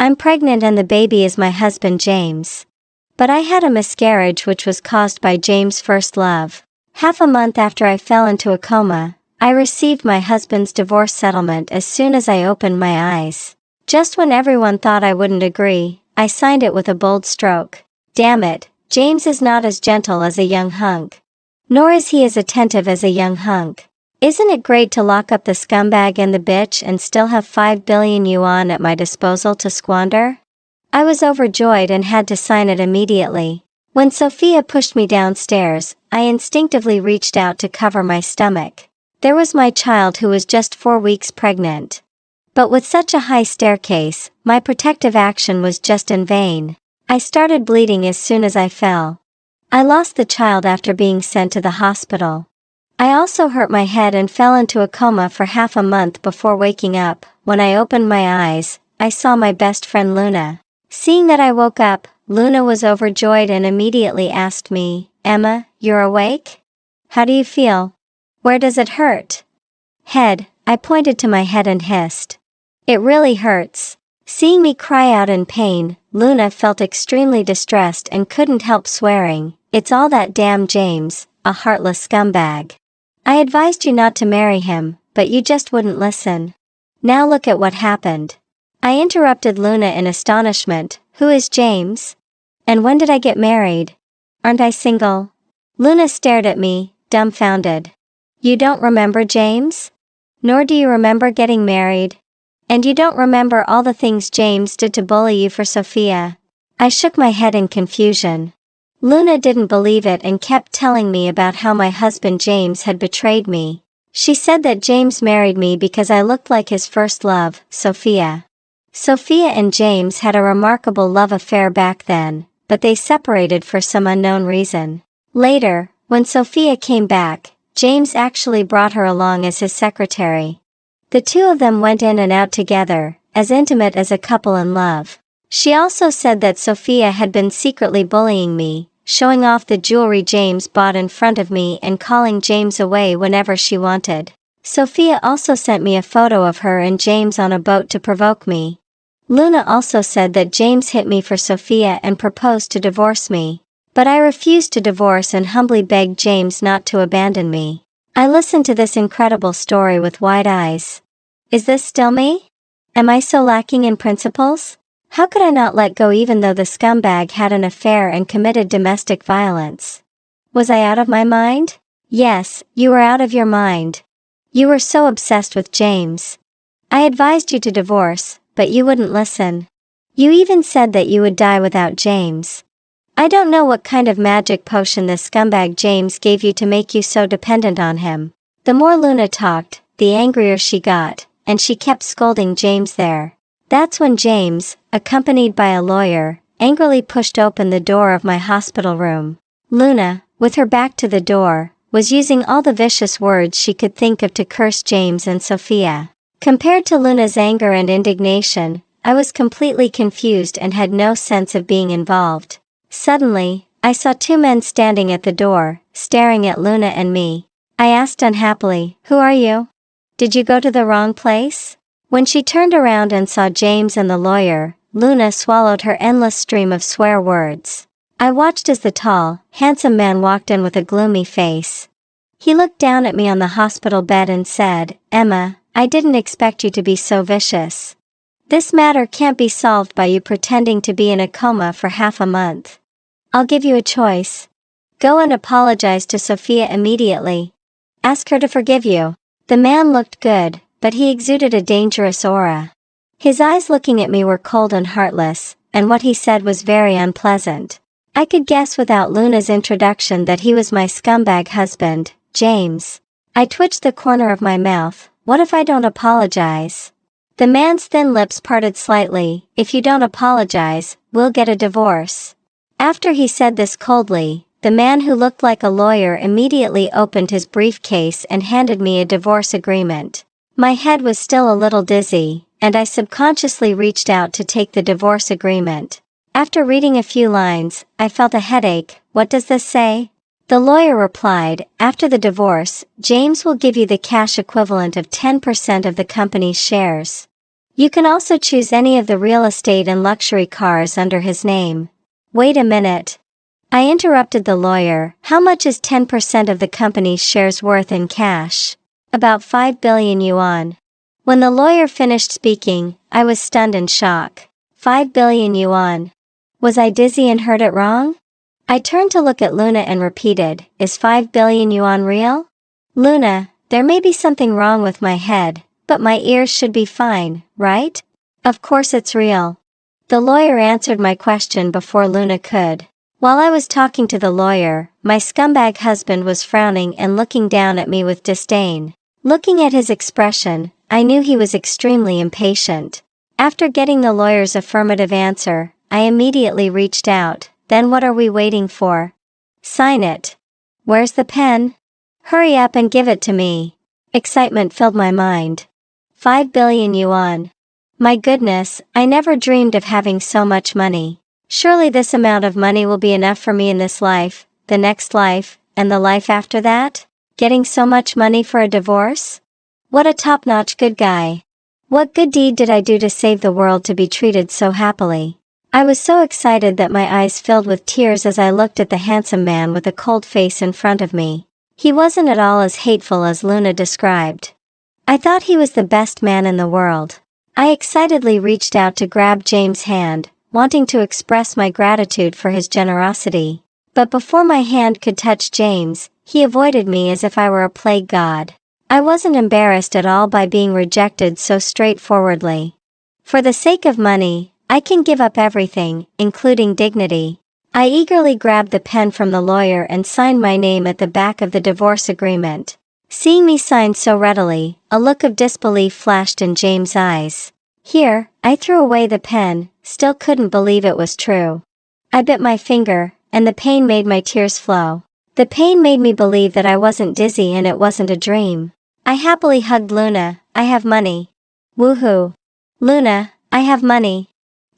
I'm pregnant and the baby is my husband James. But I had a miscarriage which was caused by James' first love. Half a month after I fell into a coma, I received my husband's divorce settlement as soon as I opened my eyes. Just when everyone thought I wouldn't agree, I signed it with a bold stroke. Damn it, James is not as gentle as a young hunk. Nor is he as attentive as a young hunk. Isn't it great to lock up the scumbag and the bitch and still have 5 billion yuan at my disposal to squander? I was overjoyed and had to sign it immediately. When Sophia pushed me downstairs, I instinctively reached out to cover my stomach. There was my child who was just 4 weeks pregnant. But with such a high staircase, my protective action was just in vain. I started bleeding as soon as I fell. I lost the child after being sent to the hospital. I also hurt my head and fell into a coma for half a month before waking up. When I opened my eyes, I saw my best friend Luna. Seeing that I woke up, Luna was overjoyed and immediately asked me, "Emma, you're awake? How do you feel? Where does it hurt?" "Head," I pointed to my head and hissed. "It really hurts." Seeing me cry out in pain, Luna felt extremely distressed and couldn't help swearing, "It's all that damn James, a heartless scumbag. I advised you not to marry him, but you just wouldn't listen. Now look at what happened." I interrupted Luna in astonishment, "Who is James? And when did I get married? Aren't I single?" Luna stared at me, dumbfounded. "You don't remember James? Nor do you remember getting married? And you don't remember all the things James did to bully you for Sophia?" I shook my head in confusion. Luna didn't believe it and kept telling me about how my husband James had betrayed me. She said that James married me because I looked like his first love, Sophia. Sophia and James had a remarkable love affair back then, but they separated for some unknown reason. Later, when Sophia came back, James actually brought her along as his secretary. The two of them went in and out together, as intimate as a couple in love. She also said that Sophia had been secretly bullying me, showing off the jewelry James bought in front of me and calling James away whenever she wanted. Sophia also sent me a photo of her and James on a boat to provoke me. Luna also said that James hit me for Sophia and proposed to divorce me. But I refused to divorce and humbly begged James not to abandon me. I listened to this incredible story with wide eyes. Is this still me? Am I so lacking in principles? How could I not let go even though the scumbag had an affair and committed domestic violence? Was I out of my mind? Yes, you were out of your mind. You were so obsessed with James. I advised you to divorce, but you wouldn't listen. You even said that you would die without James. I don't know what kind of magic potion this scumbag James gave you to make you so dependent on him. The more Luna talked, the angrier she got, and she kept scolding James there. That's when James, accompanied by a lawyer, angrily pushed open the door of my hospital room. Luna, with her back to the door, was using all the vicious words she could think of to curse James and Sophia. Compared to Luna's anger and indignation, I was completely confused and had no sense of being involved. Suddenly, I saw two men standing at the door, staring at Luna and me. I asked unhappily, "Who are you? Did you go to the wrong place?" When she turned around and saw James and the lawyer, Luna swallowed her endless stream of swear words. I watched as the tall, handsome man walked in with a gloomy face. He looked down at me on the hospital bed and said, "Emma, I didn't expect you to be so vicious. This matter can't be solved by you pretending to be in a coma for half a month. I'll give you a choice. Go and apologize to Sophia immediately. Ask her to forgive you." The man looked good, but he exuded a dangerous aura. His eyes looking at me were cold and heartless, and what he said was very unpleasant. I could guess without Luna's introduction that he was my scumbag husband, James. I twitched the corner of my mouth. What if I don't apologize? The man's thin lips parted slightly. "If you don't apologize, we'll get a divorce." After he said this coldly, the man who looked like a lawyer immediately opened his briefcase and handed me a divorce agreement. My head was still a little dizzy, and I subconsciously reached out to take the divorce agreement. After reading a few lines, I felt a headache. "What does this say?" The lawyer replied, "After the divorce, James will give you the cash equivalent of 10% of the company's shares. You can also choose any of the real estate and luxury cars under his name. Wait a minute. I interrupted the lawyer. How much is 10% of the company's shares worth in cash? About 5 billion yuan. When the lawyer finished speaking, I was stunned in shock. 5 billion yuan. Was I dizzy and heard it wrong? I turned to look at Luna and repeated, is 5 billion yuan real? Luna, there may be something wrong with my head, but my ears should be fine, right? Of course it's real. The lawyer answered my question before Luna could. While I was talking to the lawyer, my scumbag husband was frowning and looking down at me with disdain. Looking at his expression, I knew he was extremely impatient. After getting the lawyer's affirmative answer, I immediately reached out. Then what are we waiting for? Sign it. Where's the pen? Hurry up and give it to me. Excitement filled my mind. 5 billion yuan. My goodness, I never dreamed of having so much money. Surely this amount of money will be enough for me in this life, the next life, and the life after that? Getting so much money for a divorce? What a top-notch good guy. What good deed did I do to save the world to be treated so happily? I was so excited that my eyes filled with tears as I looked at the handsome man with a cold face in front of me. He wasn't at all as hateful as Luna described. I thought he was the best man in the world. I excitedly reached out to grab James' hand, wanting to express my gratitude for his generosity. But before my hand could touch James, he avoided me as if I were a plague god. I wasn't embarrassed at all by being rejected so straightforwardly. For the sake of money, I can give up everything, including dignity. I eagerly grabbed the pen from the lawyer and signed my name at the back of the divorce agreement. Seeing me sign so readily, a look of disbelief flashed in James' eyes. Here, I threw away the pen, still couldn't believe it was true. I bit my finger, and the pain made my tears flow. The pain made me believe that I wasn't dizzy and it wasn't a dream. I happily hugged Luna. I have money. Woohoo. Luna, I have money.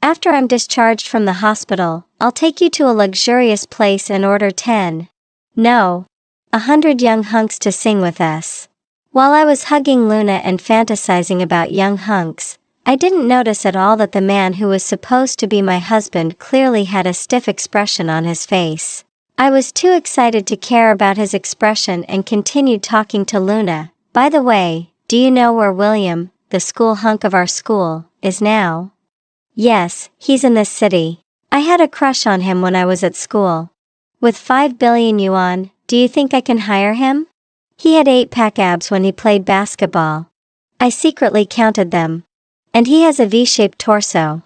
After I'm discharged from the hospital, I'll take you to a luxurious place and order 10. No. 100 young hunks to sing with us. While I was hugging Luna and fantasizing about young hunks, I didn't notice at all that the man who was supposed to be my husband clearly had a stiff expression on his face. I was too excited to care about his expression and continued talking to Luna. By the way, do you know where William, the school hunk of our school, is now? Yes, he's in this city. I had a crush on him when I was at school. With 5 billion yuan, do you think I can hire him? He had 8-pack abs when he played basketball. I secretly counted them. And he has a V-shaped torso.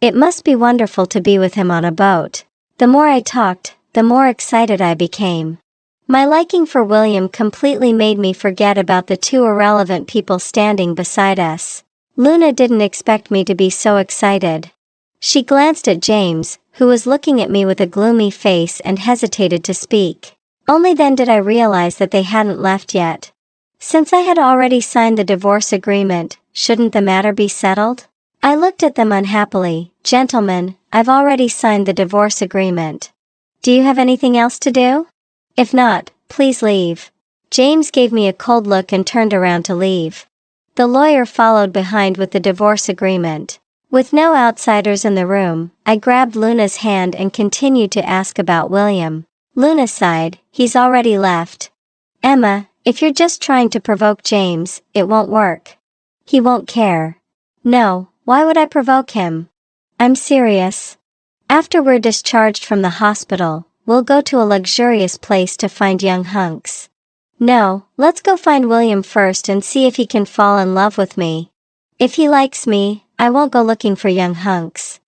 It must be wonderful to be with him on a boat. The more I talked, the more excited I became. My liking for William completely made me forget about the two irrelevant people standing beside us. Luna didn't expect me to be so excited. She glanced at James, who was looking at me with a gloomy face and hesitated to speak. Only then did I realize that they hadn't left yet. Since I had already signed the divorce agreement, shouldn't the matter be settled? I looked at them unhappily. Gentlemen, I've already signed the divorce agreement. Do you have anything else to do? If not, please leave. James gave me a cold look and turned around to leave. The lawyer followed behind with the divorce agreement. With no outsiders in the room, I grabbed Luna's hand and continued to ask about William. Luna sighed. He's already left. Emma, if you're just trying to provoke James, it won't work. He won't care. No, why would I provoke him? I'm serious. After we're discharged from the hospital, we'll go to a luxurious place to find young hunks. No, let's go find William first and see if he can fall in love with me. If he likes me, I won't go looking for young hunks.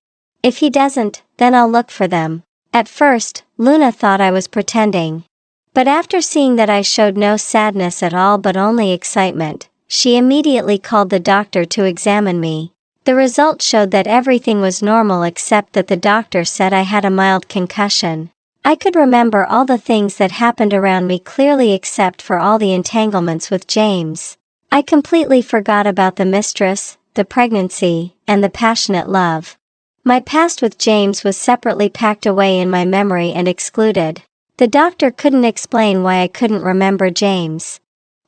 If he doesn't, then I'll look for them. At first, Luna thought I was pretending. But after seeing that I showed no sadness at all but only excitement, she immediately called the doctor to examine me. The result showed that everything was normal except that the doctor said I had a mild concussion. I could remember all the things that happened around me clearly except for all the entanglements with James. I completely forgot about the mistress, the pregnancy, and the passionate love. My past with James was separately packed away in my memory and excluded. The doctor couldn't explain why I couldn't remember James.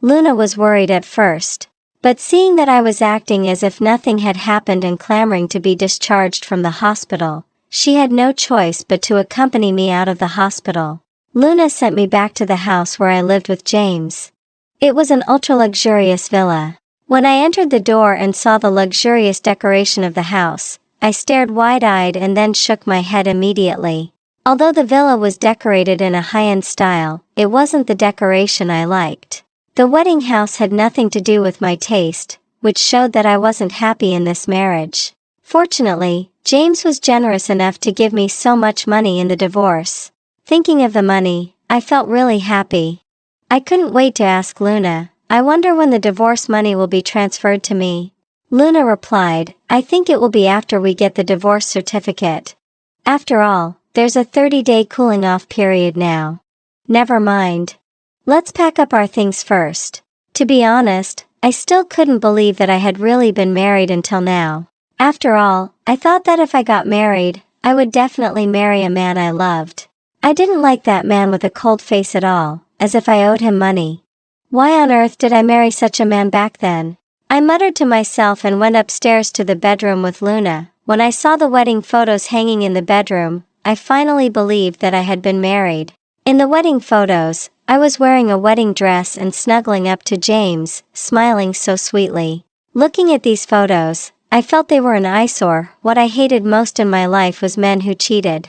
Luna was worried at first. But seeing that I was acting as if nothing had happened and clamoring to be discharged from the hospital, she had no choice but to accompany me out of the hospital. Luna sent me back to the house where I lived with James. It was an ultra-luxurious villa. When I entered the door and saw the luxurious decoration of the house, I stared wide-eyed and then shook my head immediately. Although the villa was decorated in a high-end style, it wasn't the decoration I liked. The wedding house had nothing to do with my taste, which showed that I wasn't happy in this marriage. Fortunately, James was generous enough to give me so much money in the divorce. Thinking of the money, I felt really happy. I couldn't wait to ask Luna, I wonder when the divorce money will be transferred to me. Luna replied, I think it will be after we get the divorce certificate. After all, there's a 30-day cooling off period now. Never mind. Let's pack up our things first. To be honest, I still couldn't believe that I had really been married until now. After all, I thought that if I got married, I would definitely marry a man I loved. I didn't like that man with a cold face at all, as if I owed him money. Why on earth did I marry such a man back then? I muttered to myself and went upstairs to the bedroom with Luna. When I saw the wedding photos hanging in the bedroom, I finally believed that I had been married. In the wedding photos, I was wearing a wedding dress and snuggling up to James, smiling so sweetly. Looking at these photos, I felt they were an eyesore. What I hated most in my life was men who cheated.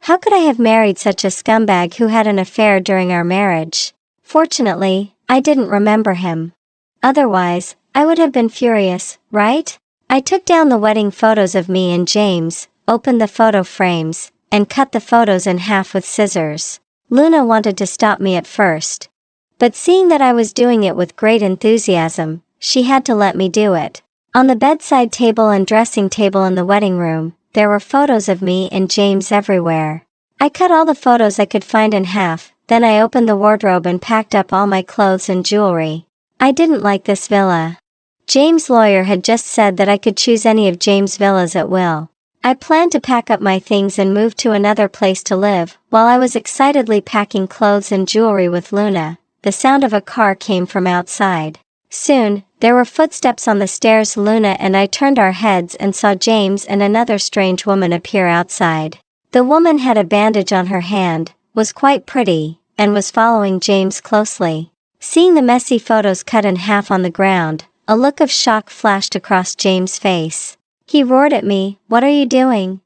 How could I have married such a scumbag who had an affair during our marriage? Fortunately, I didn't remember him. Otherwise, I would have been furious, right? I took down the wedding photos of me and James, opened the photo frames, and cut the photos in half with scissors. Luna wanted to stop me at first. But seeing that I was doing it with great enthusiasm, she had to let me do it. On the bedside table and dressing table in the wedding room, there were photos of me and James everywhere. I cut all the photos I could find in half, then I opened the wardrobe and packed up all my clothes and jewelry. I didn't like this villa. James' lawyer had just said that I could choose any of James' villas at will. I planned to pack up my things and move to another place to live. While I was excitedly packing clothes and jewelry with Luna, the sound of a car came from outside. Soon, there were footsteps on the stairs. Luna and I turned our heads and saw James and another strange woman appear outside. The woman had a bandage on her hand, was quite pretty, and was following James closely. Seeing the messy photos cut in half on the ground, a look of shock flashed across James' face. He roared at me, "What are you doing?"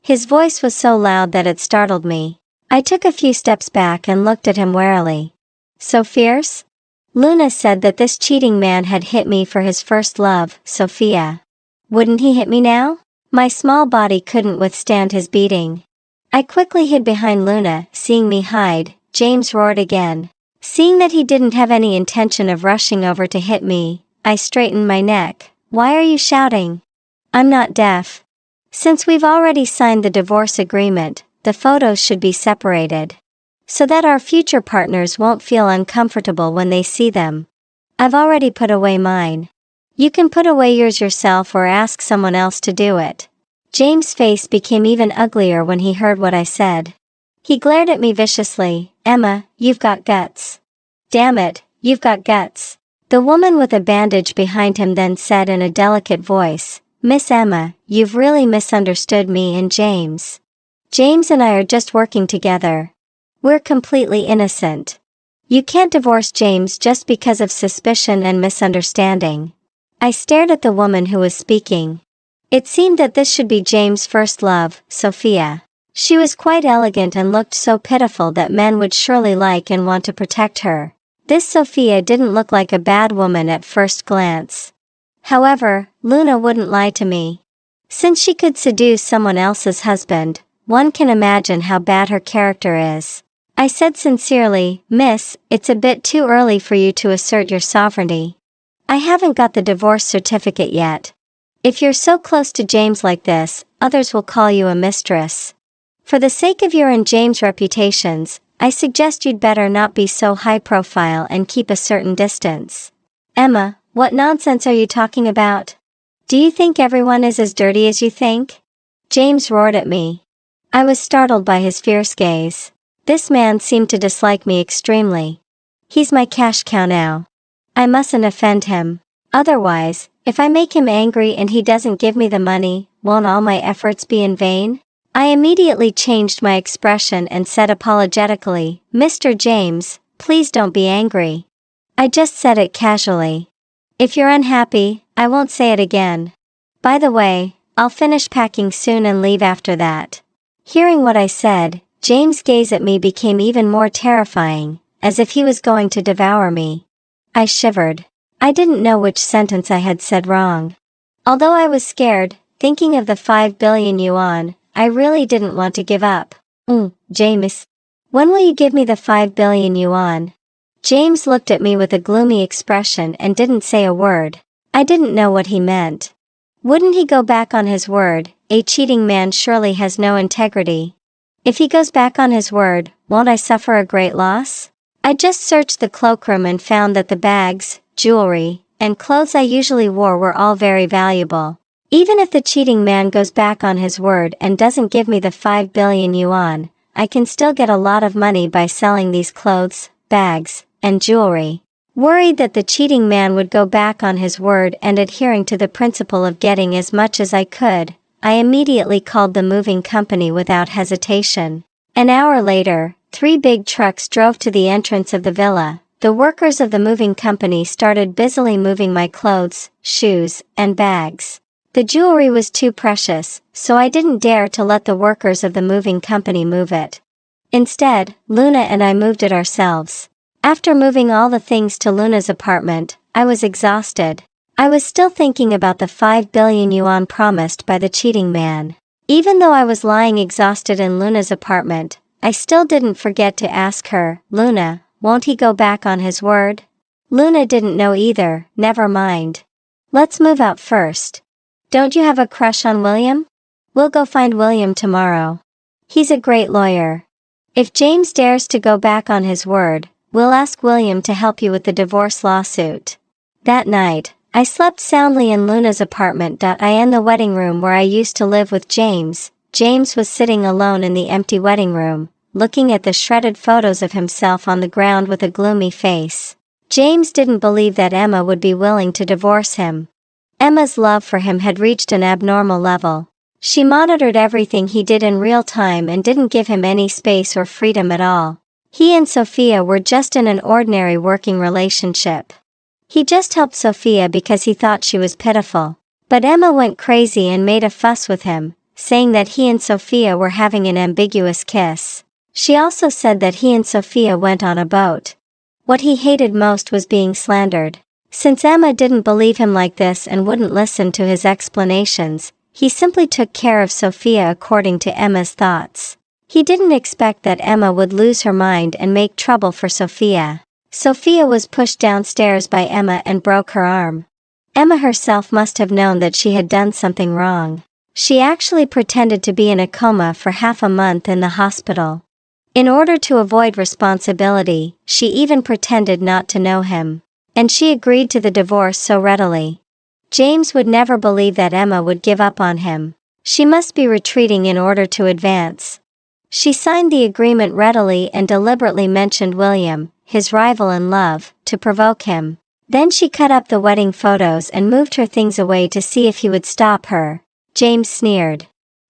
His voice was so loud that it startled me. I took a few steps back and looked at him warily. So fierce? Luna said that this cheating man had hit me for his first love, Sophia. Wouldn't he hit me now? My small body couldn't withstand his beating. I quickly hid behind Luna. Seeing me hide, James roared again. Seeing that he didn't have any intention of rushing over to hit me, I straightened my neck. "Why are you shouting?" "I'm not deaf. Since we've already signed the divorce agreement, the photos should be separated. So that our future partners won't feel uncomfortable when they see them. I've already put away mine. You can put away yours yourself or ask someone else to do it." James' face became even uglier when he heard what I said. He glared at me viciously. "Emma, you've got guts. Damn it, you've got guts." The woman with a bandage behind him then said in a delicate voice, "Miss Emma, you've really misunderstood me and James. James and I are just working together. We're completely innocent. You can't divorce James just because of suspicion and misunderstanding." I stared at the woman who was speaking. It seemed that this should be James' first love, Sophia. She was quite elegant and looked so pitiful that men would surely like and want to protect her. This Sophia didn't look like a bad woman at first glance. However, Luna wouldn't lie to me. Since she could seduce someone else's husband, one can imagine how bad her character is. I said sincerely, "Miss, it's a bit too early for you to assert your sovereignty. I haven't got the divorce certificate yet. If you're so close to James like this, others will call you a mistress. For the sake of your and James' reputations, I suggest you'd better not be so high profile and keep a certain distance." "Emma, what nonsense are you talking about? Do you think everyone is as dirty as you think?" James roared at me. I was startled by his fierce gaze. This man seemed to dislike me extremely. He's my cash cow now. I mustn't offend him. Otherwise, if I make him angry and he doesn't give me the money, won't all my efforts be in vain? I immediately changed my expression and said apologetically, "Mr. James, please don't be angry. I just said it casually. If you're unhappy, I won't say it again. By the way, I'll finish packing soon and leave after that." Hearing what I said, James' gaze at me became even more terrifying, as if he was going to devour me. I shivered. I didn't know which sentence I had said wrong. Although I was scared, thinking of the 5 billion yuan, I really didn't want to give up. James. When will you give me the 5 billion yuan? James looked at me with a gloomy expression and didn't say a word. I didn't know what he meant. Wouldn't he go back on his word? A cheating man surely has no integrity. If he goes back on his word, won't I suffer a great loss? I just searched the cloakroom and found that the bags, jewelry, and clothes I usually wore were all very valuable. Even if the cheating man goes back on his word and doesn't give me the 5 billion yuan, I can still get a lot of money by selling these clothes, bags, and jewelry. Worried that the cheating man would go back on his word and adhering to the principle of getting as much as I could, I immediately called the moving company without hesitation. An hour later, 3 big trucks drove to the entrance of the villa. The workers of the moving company started busily moving my clothes, shoes, and bags. The jewelry was too precious, so I didn't dare to let the workers of the moving company move it. Instead, Luna and I moved it ourselves. After moving all the things to Luna's apartment, I was exhausted. I was still thinking about the 5 billion yuan promised by the cheating man. Even though I was lying exhausted in Luna's apartment, I still didn't forget to ask her, "Luna, won't he go back on his word?" Luna didn't know either. Never mind. Let's move out first. Don't you have a crush on William? We'll go find William tomorrow. He's a great lawyer. If James dares to go back on his word, we'll ask William to help you with the divorce lawsuit. That night, I slept soundly in Luna's apartment. In the wedding room where I used to live with James, James was sitting alone in the empty wedding room, looking at the shredded photos of himself on the ground with a gloomy face. James didn't believe that Emma would be willing to divorce him. Emma's love for him had reached an abnormal level. She monitored everything he did in real time and didn't give him any space or freedom at all. He and Sophia were just in an ordinary working relationship. He just helped Sophia because he thought she was pitiful. But Emma went crazy and made a fuss with him, saying that he and Sophia were having an ambiguous kiss. She also said that he and Sophia went on a boat. What he hated most was being slandered. Since Emma didn't believe him like this and wouldn't listen to his explanations, he simply took care of Sophia according to Emma's thoughts. He didn't expect that Emma would lose her mind and make trouble for Sophia. Sophia was pushed downstairs by Emma and broke her arm. Emma herself must have known that she had done something wrong. She actually pretended to be in a coma for half a month in the hospital. In order to avoid responsibility, she even pretended not to know him. And she agreed to the divorce so readily. James would never believe that Emma would give up on him. She must be retreating in order to advance. She signed the agreement readily and deliberately mentioned William, his rival in love, to provoke him. Then she cut up the wedding photos and moved her things away to see if he would stop her. James sneered.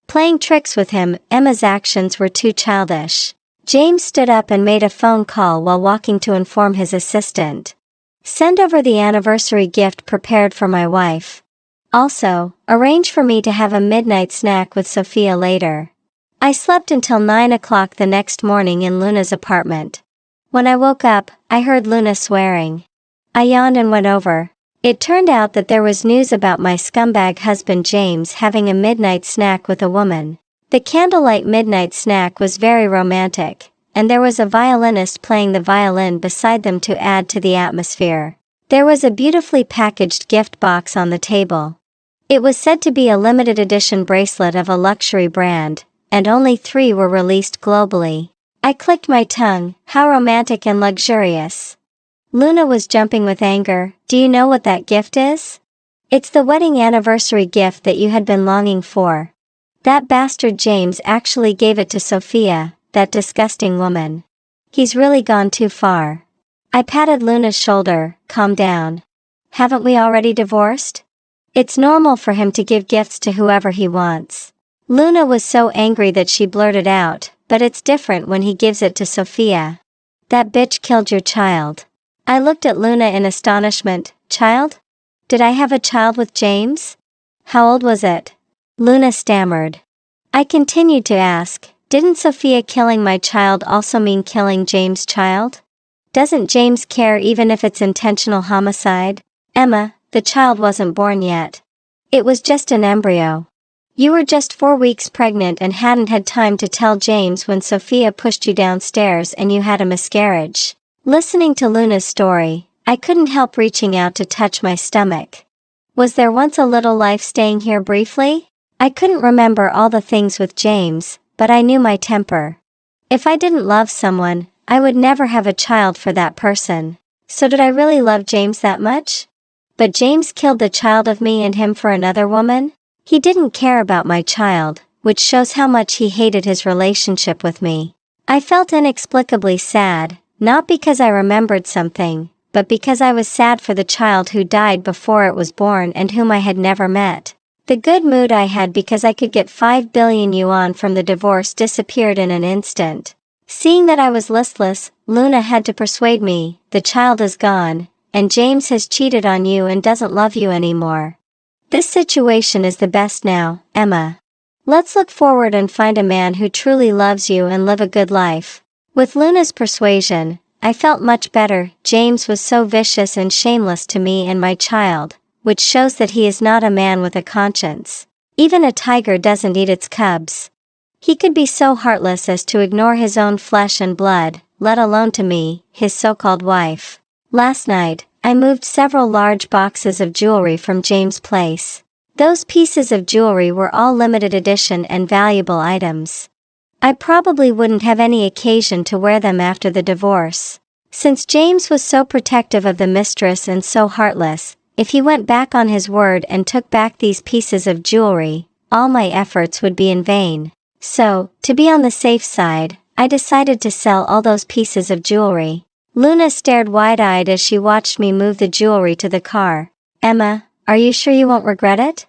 Playing tricks with him, Emma's actions were too childish. James stood up and made a phone call while walking to inform his assistant. "Send over the anniversary gift prepared for my wife. Also, arrange for me to have a midnight snack with Sophia later." I slept until 9 o'clock the next morning in Luna's apartment. When I woke up, I heard Luna swearing. I yawned and went over. It turned out that there was news about my scumbag husband James having a midnight snack with a woman. The candlelight midnight snack was very romantic, and there was a violinist playing the violin beside them to add to the atmosphere. There was a beautifully packaged gift box on the table. It was said to be a limited edition bracelet of a luxury brand, and only 3 were released globally. I clicked my tongue. How romantic and luxurious. Luna was jumping with anger. "Do you know what that gift is? It's the wedding anniversary gift that you had been longing for. That bastard James actually gave it to Sophia, that disgusting woman. He's really gone too far." I patted Luna's shoulder. "Calm down. Haven't we already divorced? It's normal for him to give gifts to whoever he wants. Luna was so angry that she blurted out, but it's different when he gives it to Sophia. That bitch killed your child. I looked at Luna in astonishment. Child? Did I have a child with James? How old was it? Luna stammered. I continued to ask, didn't Sophia killing my child also mean killing James' child? Doesn't James care even if it's intentional homicide? Emma, the child wasn't born yet. It was just an embryo. You were just 4 weeks pregnant and hadn't had time to tell James when Sophia pushed you downstairs and you had a miscarriage. Listening to Luna's story, I couldn't help reaching out to touch my stomach. Was there once a little life staying here briefly? I couldn't remember all the things with James, but I knew my temper. If I didn't love someone, I would never have a child for that person. So did I really love James that much? But James killed the child of me and him for another woman? He didn't care about my child, which shows how much he hated his relationship with me. I felt inexplicably sad, not because I remembered something, but because I was sad for the child who died before it was born and whom I had never met. The good mood I had because I could get 5 billion yuan from the divorce disappeared in an instant. Seeing that I was listless, Luna had to persuade me, the child is gone, and James has cheated on you and doesn't love you anymore. This situation is the best now, Emma. Let's look forward and find a man who truly loves you and live a good life. With Luna's persuasion, I felt much better. James was so vicious and shameless to me and my child, which shows that he is not a man with a conscience. Even a tiger doesn't eat its cubs. He could be so heartless as to ignore his own flesh and blood, let alone to me, his so-called wife. Last night, I moved several large boxes of jewelry from James' place. Those pieces of jewelry were all limited edition and valuable items. I probably wouldn't have any occasion to wear them after the divorce. Since James was so protective of the mistress and so heartless, if he went back on his word and took back these pieces of jewelry, all my efforts would be in vain. So, to be on the safe side, I decided to sell all those pieces of jewelry. Luna stared wide-eyed as she watched me move the jewelry to the car. Emma, are you sure you won't regret it?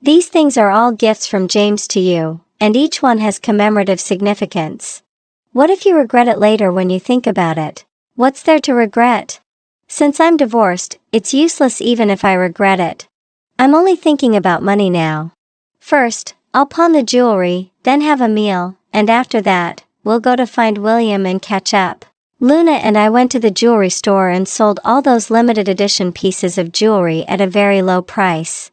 These things are all gifts from James to you, and each one has commemorative significance. What if you regret it later when you think about it? What's there to regret? Since I'm divorced, it's useless even if I regret it. I'm only thinking about money now. First, I'll pawn the jewelry, then have a meal, and after that, we'll go to find William and catch up. Luna and I went to the jewelry store and sold all those limited edition pieces of jewelry at a very low price,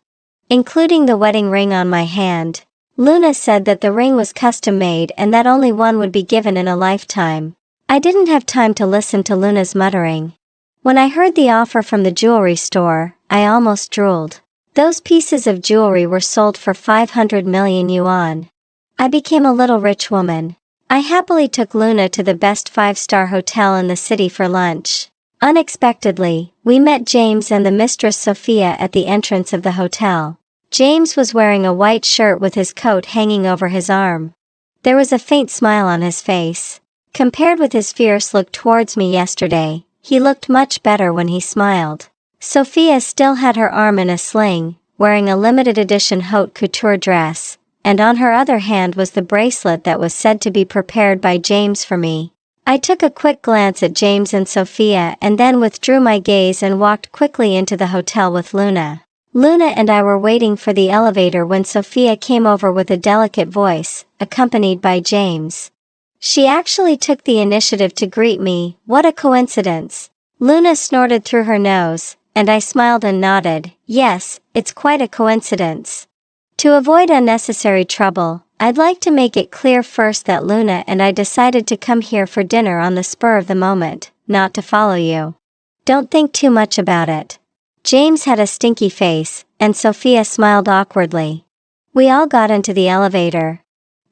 including the wedding ring on my hand. Luna said that the ring was custom made and that only one would be given in a lifetime. I didn't have time to listen to Luna's muttering. When I heard the offer from the jewelry store, I almost drooled. Those pieces of jewelry were sold for 500 million yuan. I became a little rich woman. I happily took Luna to the best 5-star hotel in the city for lunch. Unexpectedly, we met James and the mistress Sophia at the entrance of the hotel. James was wearing a white shirt with his coat hanging over his arm. There was a faint smile on his face. Compared with his fierce look towards me yesterday, he looked much better when he smiled. Sophia still had her arm in a sling, wearing a limited edition haute couture dress, and on her other hand was the bracelet that was said to be prepared by James for me. I took a quick glance at James and Sophia and then withdrew my gaze and walked quickly into the hotel with Luna. Luna and I were waiting for the elevator when Sophia came over with a delicate voice, accompanied by James. She actually took the initiative to greet me. What a coincidence. Luna snorted through her nose, and I smiled and nodded. Yes, it's quite a coincidence. To avoid unnecessary trouble, I'd like to make it clear first that Luna and I decided to come here for dinner on the spur of the moment, not to follow you. Don't think too much about it. James had a stinky face, and Sophia smiled awkwardly. We all got into the elevator.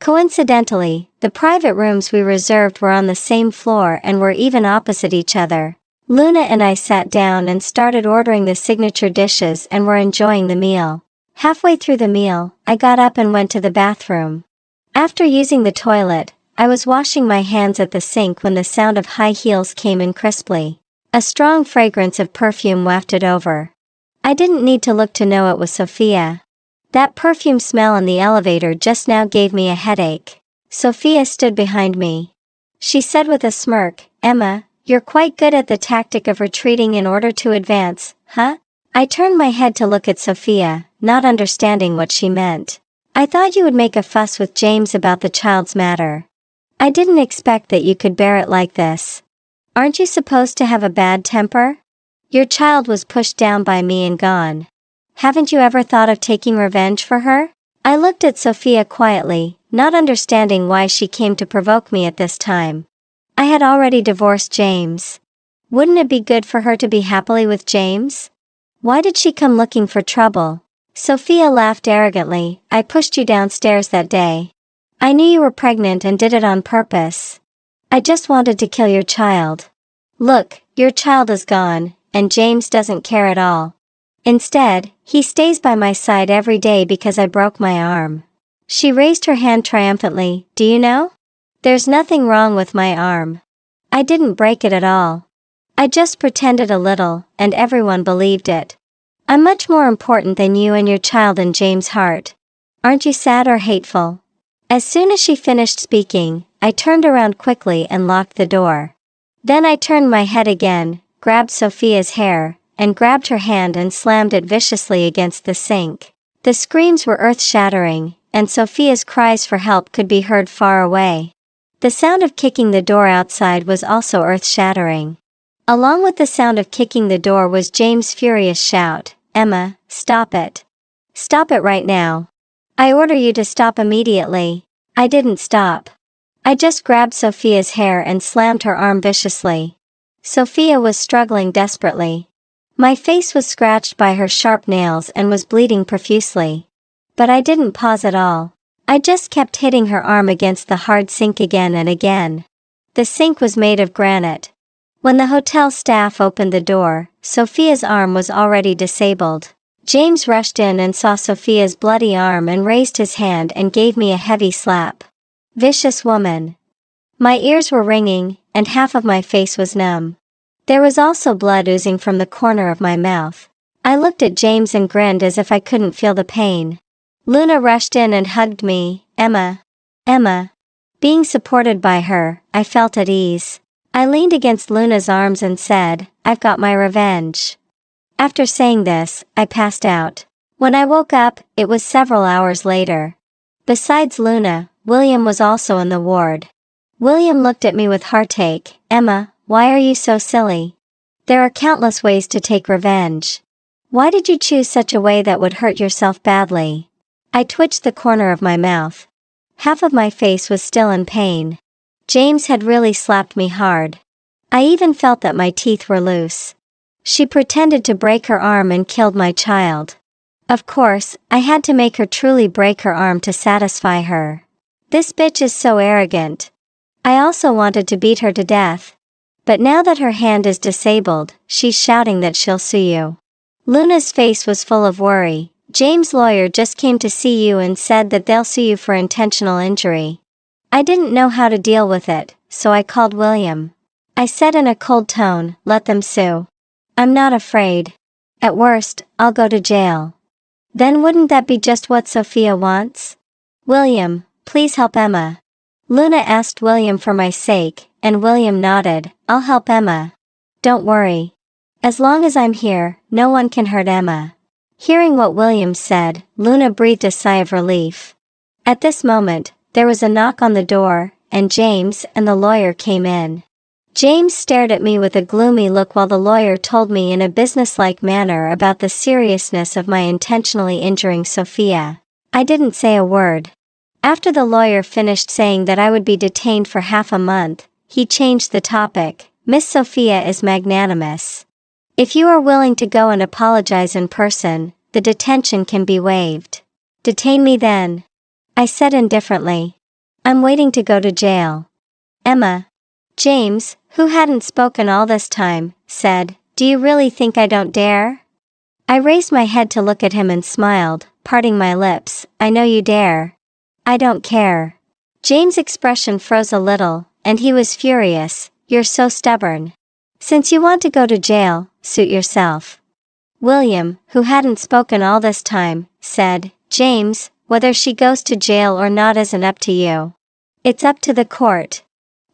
Coincidentally, the private rooms we reserved were on the same floor and were even opposite each other. Luna and I sat down and started ordering the signature dishes and were enjoying the meal. Halfway through the meal, I got up and went to the bathroom. After using the toilet, I was washing my hands at the sink when the sound of high heels came in crisply. A strong fragrance of perfume wafted over. I didn't need to look to know it was Sophia. That perfume smell in the elevator just now gave me a headache. Sophia stood behind me. She said with a smirk, "Emma, you're quite good at the tactic of retreating in order to advance, huh?" I turned my head to look at Sophia, not understanding what she meant. "I thought you would make a fuss with James about the child's matter. I didn't expect that you could bear it like this. Aren't you supposed to have a bad temper? Your child was pushed down by me and gone. Haven't you ever thought of taking revenge for her?" I looked at Sophia quietly, not understanding why she came to provoke me at this time. I had already divorced James. Wouldn't it be good for her to be happily with James? Why did she come looking for trouble? Sophia laughed arrogantly. "I pushed you downstairs that day. I knew you were pregnant and did it on purpose. I just wanted to kill your child. Look, your child is gone, and James doesn't care at all. Instead, he stays by my side every day because I broke my arm." She raised her hand triumphantly. "Do you know? There's nothing wrong with my arm. I didn't break it at all. I just pretended a little, and everyone believed it. I'm much more important than you and your child in James' heart. Aren't you sad or hateful?" As soon as she finished speaking, I turned around quickly and locked the door. Then I turned my head again, grabbed Sophia's hair, and grabbed her hand and slammed it viciously against the sink. The screams were earth-shattering, and Sophia's cries for help could be heard far away. The sound of kicking the door outside was also earth-shattering. Along with the sound of kicking the door was James' furious shout, "Emma, stop it. Stop it right now. I order you to stop immediately." I didn't stop. I just grabbed Sophia's hair and slammed her arm viciously. Sophia was struggling desperately. My face was scratched by her sharp nails and was bleeding profusely. But I didn't pause at all. I just kept hitting her arm against the hard sink again and again. The sink was made of granite. When the hotel staff opened the door, Sophia's arm was already disabled. James rushed in and saw Sophia's bloody arm and raised his hand and gave me a heavy slap. Vicious woman. My ears were ringing, and half of my face was numb. There was also blood oozing from the corner of my mouth. I looked at James and grinned as if I couldn't feel the pain. Luna rushed in and hugged me. "Emma. Emma." Being supported by her, I felt at ease. I leaned against Luna's arms and said, "I've got my revenge." After saying this, I passed out. When I woke up, it was several hours later. Besides Luna, William was also in the ward. William looked at me with heartache. "Emma, why are you so silly? There are countless ways to take revenge. Why did you choose such a way that would hurt yourself badly?" I twitched the corner of my mouth. Half of my face was still in pain. James had really slapped me hard. I even felt that my teeth were loose. She pretended to break her arm and killed my child. Of course, I had to make her truly break her arm to satisfy her. This bitch is so arrogant. I also wanted to beat her to death. But now that her hand is disabled, she's shouting that she'll sue you. Luna's face was full of worry. "James' lawyer just came to see you and said that they'll sue you for intentional injury." I didn't know how to deal with it, so I called William. I said in a cold tone, "Let them sue. I'm not afraid. At worst, I'll go to jail." Then wouldn't that be just what Sophia wants? "William, please help Emma." Luna asked William for my sake, and William nodded. "I'll help Emma. Don't worry. As long as I'm here, no one can hurt Emma." Hearing what William said, Luna breathed a sigh of relief. At this moment, there was a knock on the door, and James and the lawyer came in. James stared at me with a gloomy look while the lawyer told me in a businesslike manner about the seriousness of my intentionally injuring Sophia. I didn't say a word. After the lawyer finished saying that I would be detained for half a month, he changed the topic. "Miss Sophia is magnanimous. If you are willing to go and apologize in person, the detention can be waived." "Detain me then," I said indifferently. "I'm waiting to go to jail." "Emma." James, who hadn't spoken all this time, said, "Do you really think I don't dare?" I raised my head to look at him and smiled, parting my lips. "I know you dare. I don't care." James' expression froze a little, and he was furious. "You're so stubborn. Since you want to go to jail, suit yourself." William, who hadn't spoken all this time, said, "James, whether she goes to jail or not isn't up to you. It's up to the court.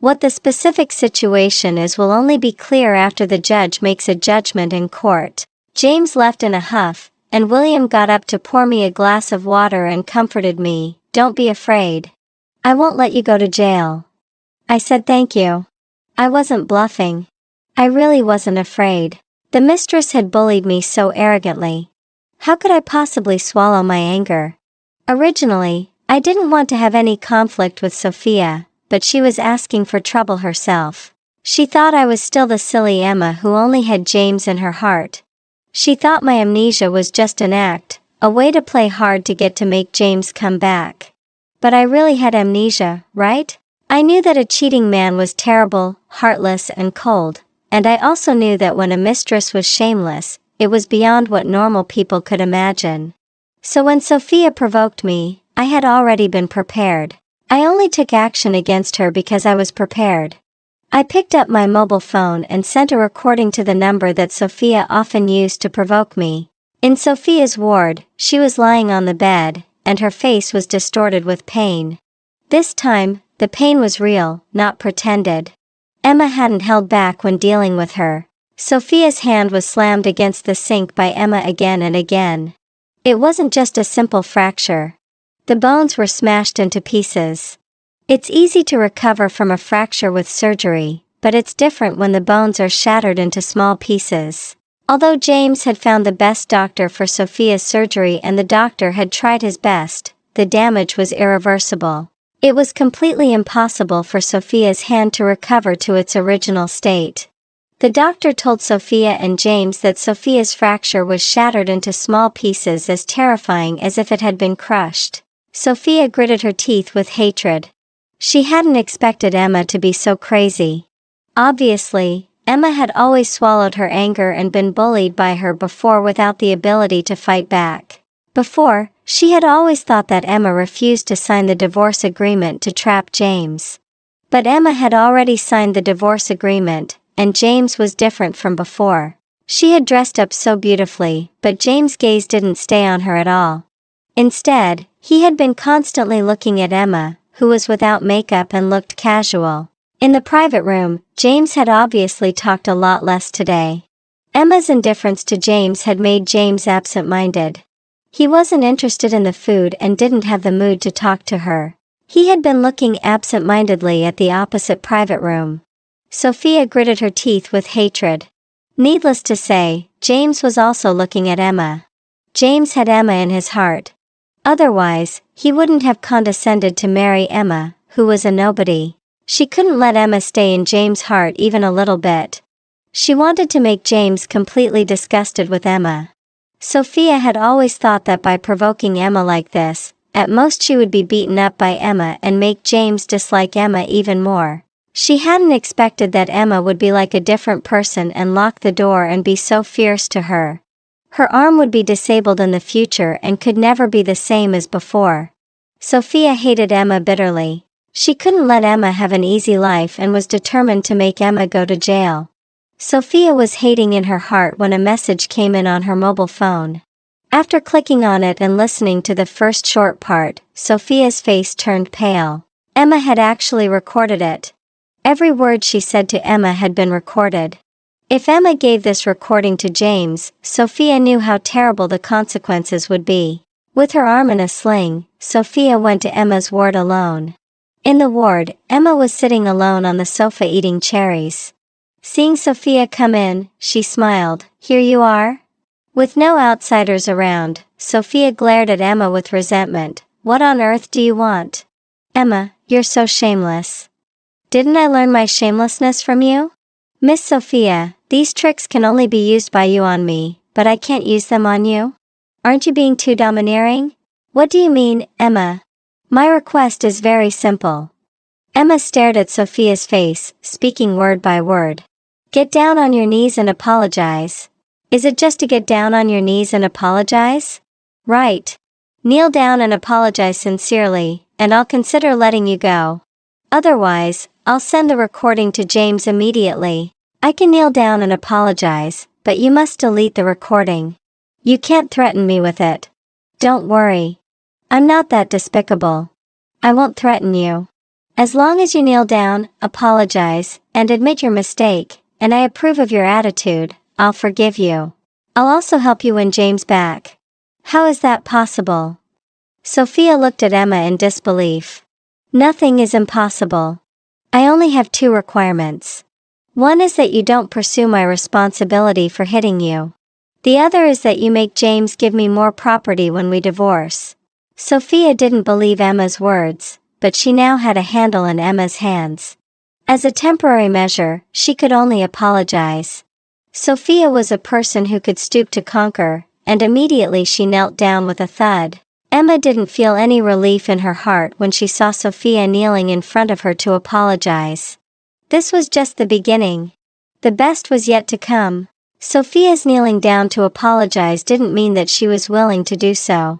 What the specific situation is will only be clear after the judge makes a judgment in court." James left in a huff, and William got up to pour me a glass of water and comforted me. "Don't be afraid. I won't let you go to jail." I said thank you. I wasn't bluffing. I really wasn't afraid. The mistress had bullied me so arrogantly. How could I possibly swallow my anger? Originally, I didn't want to have any conflict with Sophia, but she was asking for trouble herself. She thought I was still the silly Emma who only had James in her heart. She thought my amnesia was just an act, a way to play hard to get to make James come back. But I really had amnesia, right? I knew that a cheating man was terrible, heartless and cold, and I also knew that when a mistress was shameless, it was beyond what normal people could imagine. So when Sophia provoked me, I had already been prepared. I only took action against her because I was prepared. I picked up my mobile phone and sent a recording to the number that Sophia often used to provoke me. In Sophia's ward, she was lying on the bed, and her face was distorted with pain. This time, the pain was real, not pretended. Emma hadn't held back when dealing with her. Sophia's hand was slammed against the sink by Emma again and again. It wasn't just a simple fracture. The bones were smashed into pieces. It's easy to recover from a fracture with surgery, but it's different when the bones are shattered into small pieces. Although James had found the best doctor for Sophia's surgery and the doctor had tried his best, the damage was irreversible. It was completely impossible for Sophia's hand to recover to its original state. The doctor told Sophia and James that Sophia's fracture was shattered into small pieces as terrifying as if it had been crushed. Sophia gritted her teeth with hatred. She hadn't expected Emma to be so crazy. Obviously, Emma had always swallowed her anger and been bullied by her before without the ability to fight back. Before, she had always thought that Emma refused to sign the divorce agreement to trap James. But Emma had already signed the divorce agreement, and James was different from before. She had dressed up so beautifully, but James' gaze didn't stay on her at all. Instead, he had been constantly looking at Emma, who was without makeup and looked casual. In the private room, James had obviously talked a lot less today. Emma's indifference to James had made James absent-minded. He wasn't interested in the food and didn't have the mood to talk to her. He had been looking absent-mindedly at the opposite private room. Sophia gritted her teeth with hatred. Needless to say, James was also looking at Emma. James had Emma in his heart. Otherwise, he wouldn't have condescended to marry Emma, who was a nobody. She couldn't let Emma stay in James' heart even a little bit. She wanted to make James completely disgusted with Emma. Sophia had always thought that by provoking Emma like this, at most she would be beaten up by Emma and make James dislike Emma even more. She hadn't expected that Emma would be like a different person and lock the door and be so fierce to her. Her arm would be disabled in the future and could never be the same as before. Sophia hated Emma bitterly. She couldn't let Emma have an easy life and was determined to make Emma go to jail. Sophia was hating in her heart when a message came in on her mobile phone. After clicking on it and listening to the first short part, Sophia's face turned pale. Emma had actually recorded it. Every word she said to Emma had been recorded. If Emma gave this recording to James, Sophia knew how terrible the consequences would be. With her arm in a sling, Sophia went to Emma's ward alone. In the ward, Emma was sitting alone on the sofa eating cherries. Seeing Sophia come in, she smiled. "Here you are?" With no outsiders around, Sophia glared at Emma with resentment. "What on earth do you want?" "Emma, you're so shameless." "Didn't I learn my shamelessness from you?" "Miss Sophia, these tricks can only be used by you on me, but I can't use them on you? Aren't you being too domineering?" "What do you mean, Emma?" "My request is very simple." Emma stared at Sophia's face, speaking word by word. "Get down on your knees and apologize." "Is it just to get down on your knees and apologize?" "Right. Kneel down and apologize sincerely, and I'll consider letting you go. Otherwise, I'll send the recording to James immediately." "I can kneel down and apologize, but you must delete the recording." You can't threaten me with it. Don't worry. I'm not that despicable. I won't threaten you. As long as you kneel down, apologize, and admit your mistake, and I approve of your attitude, I'll forgive you. I'll also help you win James back. How is that possible? Sophia looked at Emma in disbelief. Nothing is impossible. I only have 2 requirements. One is that you don't pursue my responsibility for hitting you. The other is that you make James give me more property when we divorce. Sophia didn't believe Emma's words, but she now had a handle in Emma's hands. As a temporary measure, she could only apologize. Sophia was a person who could stoop to conquer, and immediately she knelt down with a thud. Emma didn't feel any relief in her heart when she saw Sophia kneeling in front of her to apologize. This was just the beginning. The best was yet to come. Sophia's kneeling down to apologize didn't mean that she was willing to do so.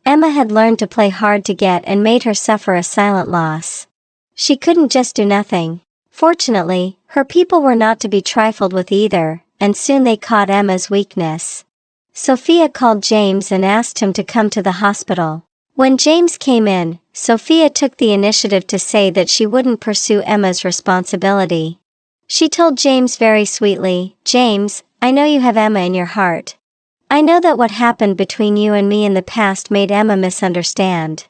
Emma had learned to play hard to get and made her suffer a silent loss. She couldn't just do nothing. Fortunately, her people were not to be trifled with either, and soon they caught Emma's weakness. Sophia called James and asked him to come to the hospital. When James came in, Sophia took the initiative to say that she wouldn't pursue Emma's responsibility. She told James very sweetly, "James, I know you have Emma in your heart. I know that what happened between you and me in the past made Emma misunderstand.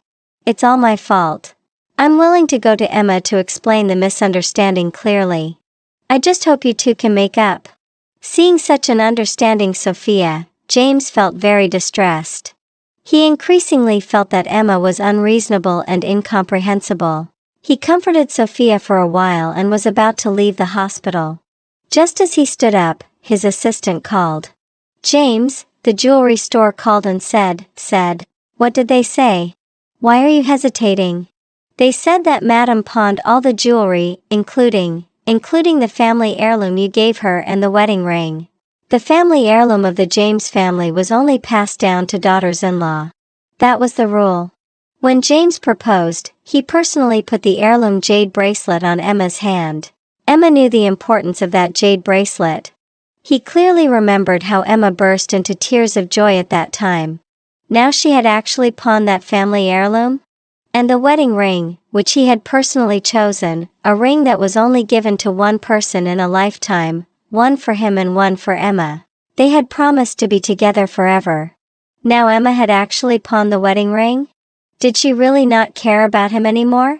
It's all my fault. I'm willing to go to Emma to explain the misunderstanding clearly. I just hope you two can make up." Seeing such an understanding Sophia, James felt very distressed. He increasingly felt that Emma was unreasonable and incomprehensible. He comforted Sophia for a while and was about to leave the hospital. Just as he stood up, his assistant called. "James, the jewelry store called and said, what did they say? Why are you hesitating?" "They said that Madame pawned all the jewelry, including the family heirloom you gave her and the wedding ring." The family heirloom of the James family was only passed down to daughters-in-law. That was the rule. When James proposed, he personally put the heirloom jade bracelet on Emma's hand. Emma knew the importance of that jade bracelet. He clearly remembered how Emma burst into tears of joy at that time. Now she had actually pawned that family heirloom? And the wedding ring, which he had personally chosen, a ring that was only given to one person in a lifetime, one for him and one for Emma. They had promised to be together forever. Now Emma had actually pawned the wedding ring? Did she really not care about him anymore?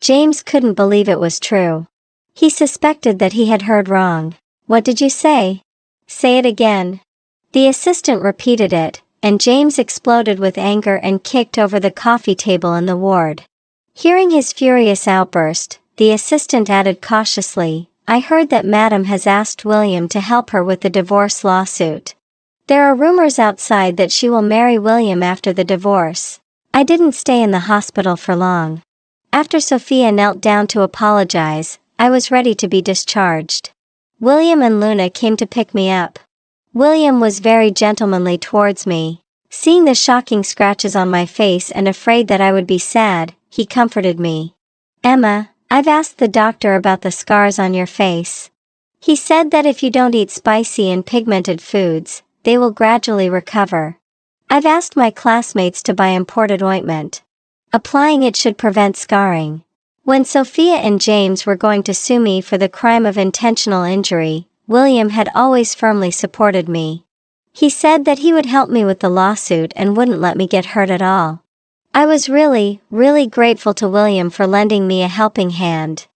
James couldn't believe it was true. He suspected that he had heard wrong. "What did you say? Say it again." The assistant repeated it, and James exploded with anger and kicked over the coffee table in the ward. Hearing his furious outburst, the assistant added cautiously, "I heard that Madam has asked William to help her with the divorce lawsuit. There are rumors outside that she will marry William after the divorce. I didn't stay in the hospital for long. After Sophia knelt down to apologize, I was ready to be discharged. William and Luna came to pick me up. William was very gentlemanly towards me. Seeing the shocking scratches on my face and afraid that I would be sad, he comforted me. Emma, I've asked the doctor about the scars on your face. He said that if you don't eat spicy and pigmented foods, they will gradually recover. I've asked my classmates to buy imported ointment. Applying it should prevent scarring. When Sophia and James were going to sue me for the crime of intentional injury, William had always firmly supported me. He said that he would help me with the lawsuit and wouldn't let me get hurt at all. I was really grateful to William for lending me a helping hand.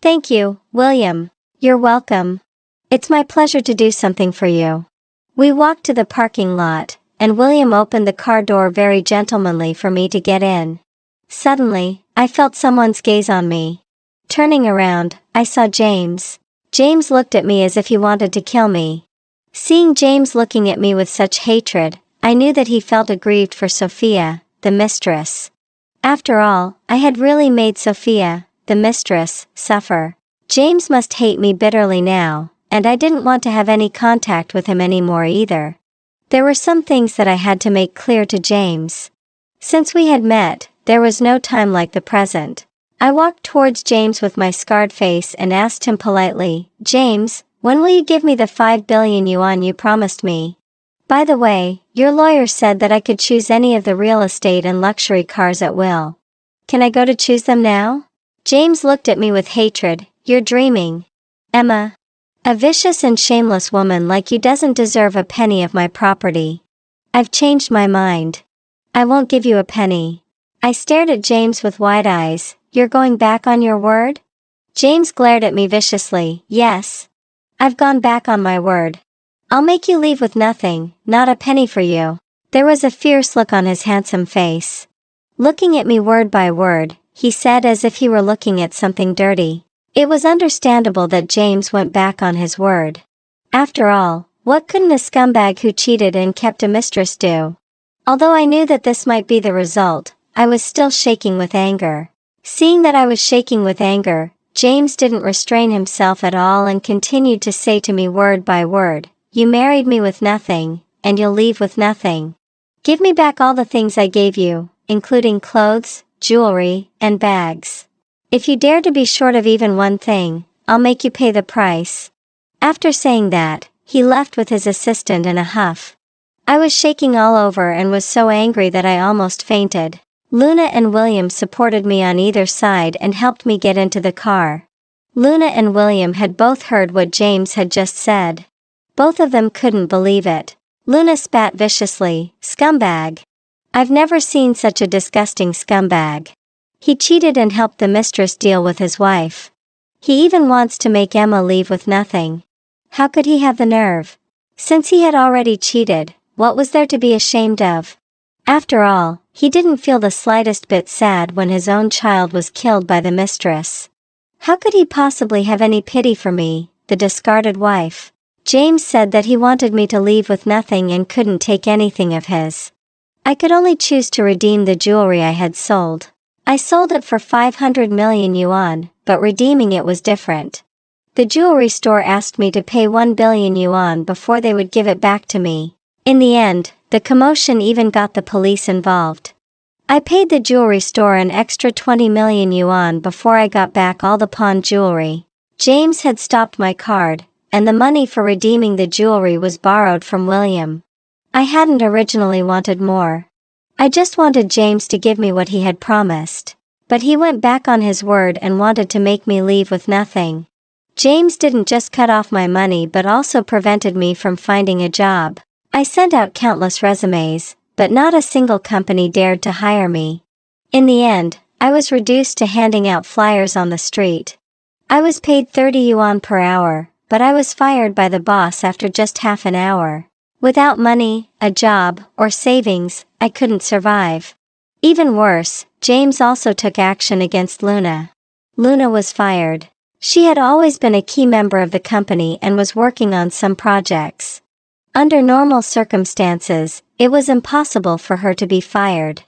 Thank you, William. You're welcome. It's my pleasure to do something for you." We walked to the parking lot, and William opened the car door very gentlemanly for me to get in. Suddenly, I felt someone's gaze on me. Turning around, I saw James. James looked at me as if he wanted to kill me. Seeing James looking at me with such hatred, I knew that he felt aggrieved for Sophia, the mistress. After all, I had really made Sophia, the mistress, suffer. James must hate me bitterly now, and I didn't want to have any contact with him anymore either. There were some things that I had to make clear to James. Since we had met, there was no time like the present. I walked towards James with my scarred face and asked him politely, "James, when will you give me the 5 billion yuan you promised me?" By the way, your lawyer said that I could choose any of the real estate and luxury cars at will. Can I go to choose them now? James looked at me with hatred. You're dreaming, Emma. A vicious and shameless woman like you doesn't deserve a penny of my property. I've changed my mind. I won't give you a penny. I stared at James with wide eyes. You're going back on your word? James glared at me viciously. Yes. I've gone back on my word. I'll make you leave with nothing, not a penny for you. There was a fierce look on his handsome face. Looking at me word by word, he said as if he were looking at something dirty. It was understandable that James went back on his word. After all, what couldn't a scumbag who cheated and kept a mistress do? Although I knew that this might be the result, I was still shaking with anger. Seeing that I was shaking with anger, James didn't restrain himself at all and continued to say to me word by word, you married me with nothing, and you'll leave with nothing. Give me back all the things I gave you, including clothes, jewelry, and bags. If you dare to be short of even one thing, I'll make you pay the price. After saying that, he left with his assistant in a huff. I was shaking all over and was so angry that I almost fainted. Luna and William supported me on either side and helped me get into the car. Luna and William had both heard what James had just said. Both of them couldn't believe it. Luna spat viciously, scumbag. I've never seen such a disgusting scumbag. He cheated and helped the mistress deal with his wife. He even wants to make Emma leave with nothing. How could he have the nerve? Since he had already cheated, what was there to be ashamed of? After all, he didn't feel the slightest bit sad when his own child was killed by the mistress. How could he possibly have any pity for me, the discarded wife? James said that he wanted me to leave with nothing and couldn't take anything of his. I could only choose to redeem the jewelry I had sold. I sold it for 500 million yuan, but redeeming it was different. The jewelry store asked me to pay 1 billion yuan before they would give it back to me. In the end, the commotion even got the police involved. I paid the jewelry store an extra 20 million yuan before I got back all the pawned jewelry. James had stopped my card, and the money for redeeming the jewelry was borrowed from William. I hadn't originally wanted more. I just wanted James to give me what he had promised. But he went back on his word and wanted to make me leave with nothing. James didn't just cut off my money but also prevented me from finding a job. I sent out countless resumes, but not a single company dared to hire me. In the end, I was reduced to handing out flyers on the street. I was paid 30 yuan per hour, but I was fired by the boss after just half an hour. Without money, a job, or savings, I couldn't survive. Even worse, James also took action against Luna. Luna was fired. She had always been a key member of the company and was working on some projects. Under normal circumstances, it was impossible for her to be fired.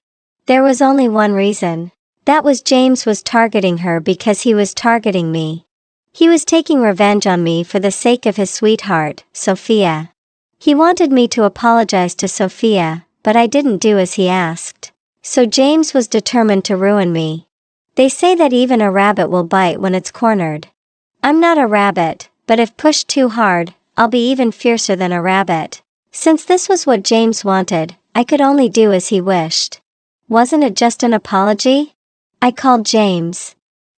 There was only one reason. That was James was targeting her because he was targeting me. He was taking revenge on me for the sake of his sweetheart, Sophia. He wanted me to apologize to Sophia, but I didn't do as he asked. So James was determined to ruin me. They say that even a rabbit will bite when it's cornered. I'm not a rabbit, but if pushed too hard, I'll be even fiercer than a rabbit. Since this was what James wanted, I could only do as he wished. Wasn't it just an apology? I called James.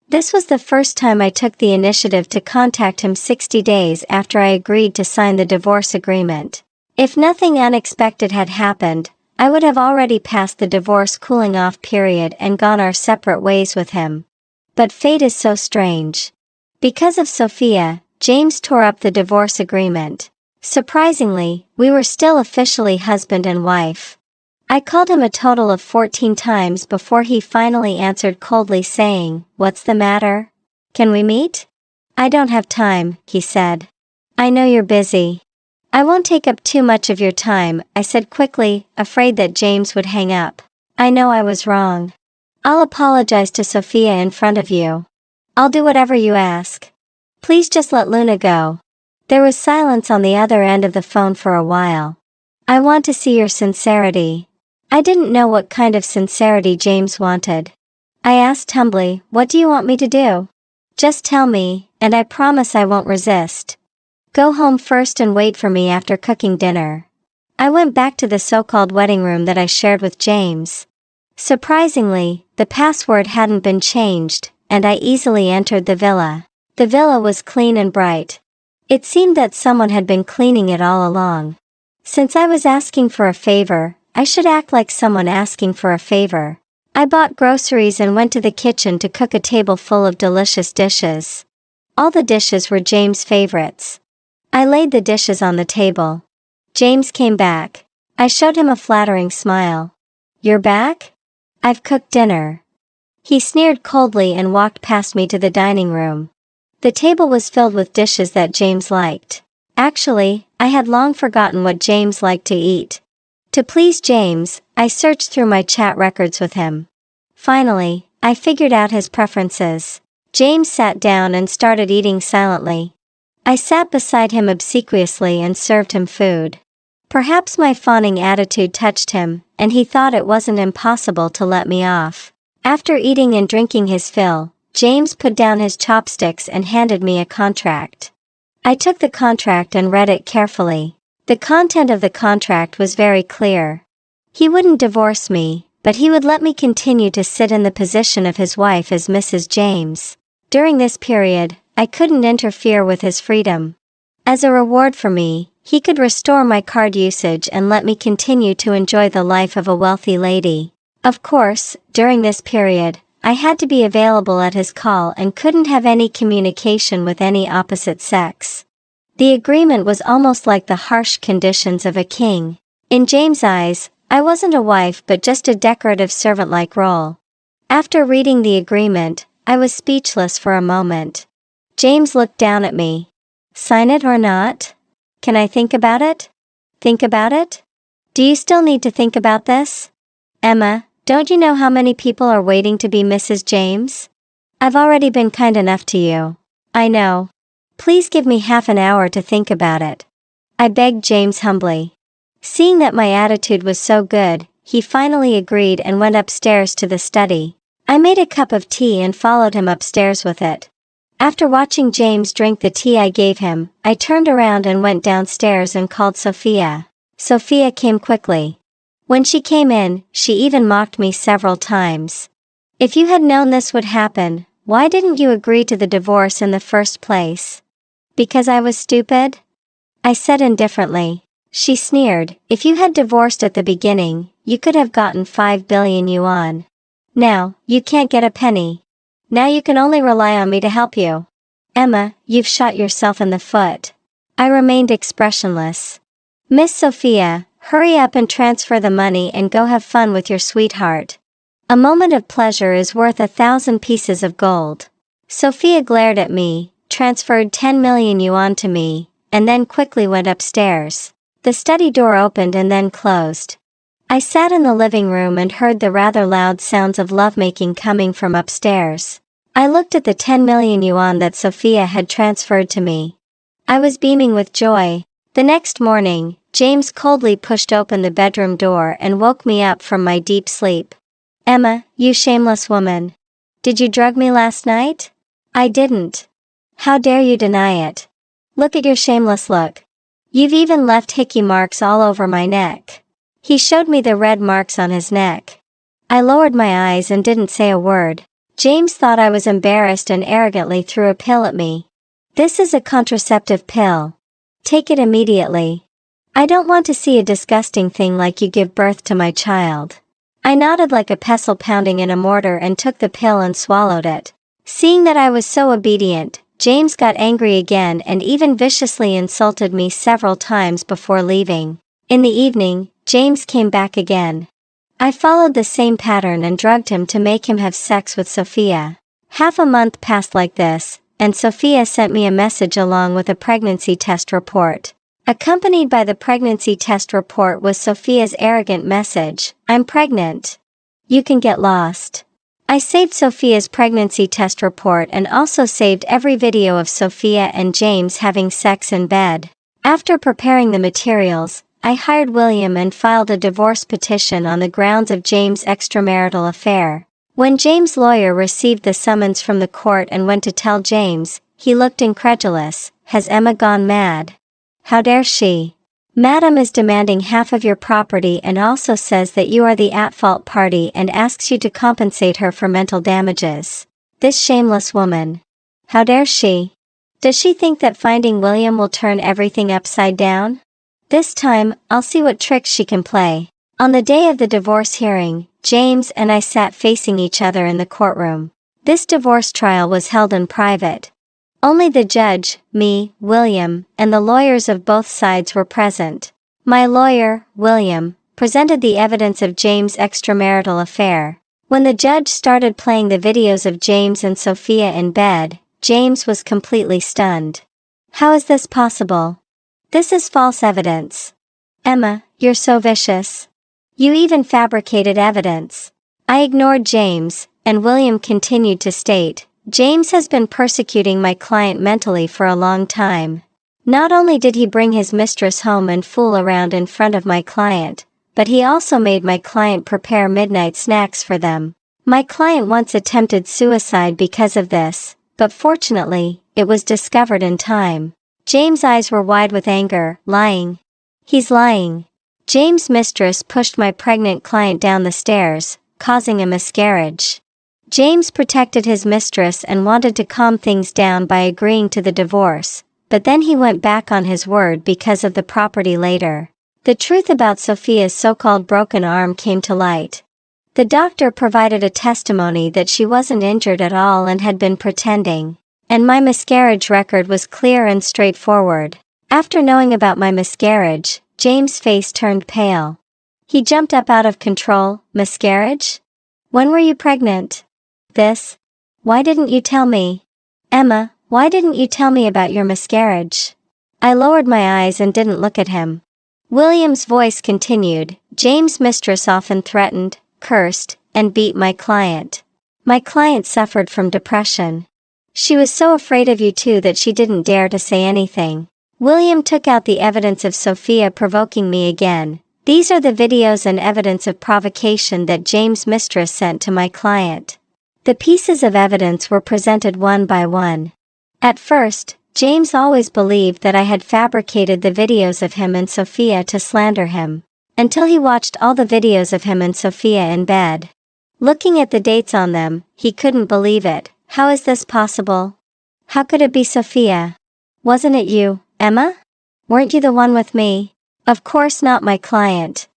This was the first time I took the initiative to contact him 60 days after I agreed to sign the divorce agreement. If nothing unexpected had happened, I would have already passed the divorce cooling-off period and gone our separate ways with him. But fate is so strange. Because of Sophia, James tore up the divorce agreement. Surprisingly, we were still officially husband and wife. I called him a total of 14 times before he finally answered coldly saying, "What's the matter? Can we meet?" "I don't have time," he said. "I know you're busy." "I won't take up too much of your time," I said quickly, afraid that James would hang up. "I know I was wrong. I'll apologize to Sophia in front of you. I'll do whatever you ask. Please just let Luna go." There was silence on the other end of the phone for a while. "I want to see your sincerity." I didn't know what kind of sincerity James wanted. I asked humbly, "What do you want me to do?" "Just tell me, and I promise I won't resist. Go home first and wait for me after cooking dinner." I went back to the so-called wedding room that I shared with James. Surprisingly, the password hadn't been changed, and I easily entered the villa. The villa was clean and bright. It seemed that someone had been cleaning it all along. Since I was asking for a favor, I should act like someone asking for a favor. I bought groceries and went to the kitchen to cook a table full of delicious dishes. All the dishes were James' favorites. I laid the dishes on the table. James came back. I showed him a flattering smile. "You're back? I've cooked dinner." He sneered coldly and walked past me to the dining room. The table was filled with dishes that James liked. Actually, I had long forgotten what James liked to eat. To please James, I searched through my chat records with him. Finally, I figured out his preferences. James sat down and started eating silently. I sat beside him obsequiously and served him food. Perhaps my fawning attitude touched him, and he thought it wasn't impossible to let me off. After eating and drinking his fill, James put down his chopsticks and handed me a contract. I took the contract and read it carefully. The content of the contract was very clear. He wouldn't divorce me, but he would let me continue to sit in the position of his wife as Mrs. James. During this period, I couldn't interfere with his freedom. As a reward for me, he could restore my card usage and let me continue to enjoy the life of a wealthy lady. Of course, during this period, I had to be available at his call and couldn't have any communication with any opposite sex. The agreement was almost like the harsh conditions of a king. In James' eyes, I wasn't a wife but just a decorative servant-like role. After reading the agreement, I was speechless for a moment. James looked down at me. "Sign it or not? Can I think about it?" "Think about it? Do you still need to think about this? Emma, don't you know how many people are waiting to be Mrs. James? I've already been kind enough to you." "I know. Please give me half an hour to think about it," I begged James humbly. Seeing that my attitude was so good, he finally agreed and went upstairs to the study. I made a cup of tea and followed him upstairs with it. After watching James drink the tea I gave him, I turned around and went downstairs and called Sophia. Sophia came quickly. When she came in, she even mocked me several times. "If you had known this would happen, why didn't you agree to the divorce in the first place?" "Because I was stupid?" I said indifferently. She sneered, "If you had divorced at the beginning, you could have gotten 5 billion yuan. Now, you can't get a penny. Now you can only rely on me to help you. Emma, you've shot yourself in the foot." I remained expressionless. "Miss Sophia, hurry up and transfer the money and go have fun with your sweetheart. A moment of pleasure is worth 1,000 pieces of gold." Sophia glared at me, transferred 10 million yuan to me, and then quickly went upstairs. The study door opened and then closed. I sat in the living room and heard the rather loud sounds of lovemaking coming from upstairs. I looked at the 10 million yuan that Sophia had transferred to me. I was beaming with joy. The next morning, James coldly pushed open the bedroom door and woke me up from my deep sleep. "Emma, you shameless woman. Did you drug me last night?" "I didn't." "How dare you deny it? Look at your shameless look. You've even left hickey marks all over my neck." He showed me the red marks on his neck. I lowered my eyes and didn't say a word. James thought I was embarrassed and arrogantly threw a pill at me. "This is a contraceptive pill. Take it immediately. I don't want to see a disgusting thing like you give birth to my child." I nodded like a pestle pounding in a mortar and took the pill and swallowed it. Seeing that I was so obedient, James got angry again and even viciously insulted me several times before leaving. In the evening, James came back again. I followed the same pattern and drugged him to make him have sex with Sophia. Half a month passed like this, and Sophia sent me a message along with a pregnancy test report. Accompanied by the pregnancy test report was Sophia's arrogant message, "I'm pregnant. You can get lost." I saved Sophia's pregnancy test report and also saved every video of Sophia and James having sex in bed. After preparing the materials, I hired William and filed a divorce petition on the grounds of James' extramarital affair. When James' lawyer received the summons from the court and went to tell James, he looked incredulous. "Has Emma gone mad? How dare she? Madam is demanding half of your property and also says that you are the at-fault party and asks you to compensate her for mental damages. This shameless woman. How dare she? Does she think that finding William will turn everything upside down? This time, I'll see what tricks she can play. On the day of the divorce hearing, James and I sat facing each other in the courtroom. This divorce trial was held in private. Only the judge, me, William, and the lawyers of both sides were present. My lawyer, William, presented the evidence of James' extramarital affair. When the judge started playing the videos of James and Sophia in bed, James was completely stunned. How is this possible? This is false evidence. Emma, you're so vicious. You even fabricated evidence. I ignored James, and William continued to state, James has been persecuting my client mentally for a long time. Not only did he bring his mistress home and fool around in front of my client, but he also made my client prepare midnight snacks for them. My client once attempted suicide because of this, but fortunately, it was discovered in time. James' eyes were wide with anger. Lying. He's lying. James' mistress pushed my pregnant client down the stairs, causing a miscarriage. James protected his mistress and wanted to calm things down by agreeing to the divorce, but then he went back on his word because of the property later. The truth about Sophia's so-called broken arm came to light. The doctor provided a testimony that she wasn't injured at all and had been pretending, and my miscarriage record was clear and straightforward. After knowing about my miscarriage, James' face turned pale. He jumped up out of control. Miscarriage? When were you pregnant? This? Why didn't you tell me? Emma, why didn't you tell me about your miscarriage? I lowered my eyes and didn't look at him. William's voice continued. James' mistress often threatened, cursed, and beat my client. My client suffered from depression. She was so afraid of you two that she didn't dare to say anything. William took out the evidence of Sophia provoking me again. These are the videos and evidence of provocation that James' mistress sent to my client. The pieces of evidence were presented one by one. At first, James always believed that I had fabricated the videos of him and Sophia to slander him, until he watched all the videos of him and Sophia in bed. Looking at the dates on them, he couldn't believe it. How is this possible? How could it be Sophia? Wasn't it you, Emma? Weren't you the one with me? Of course not, my client.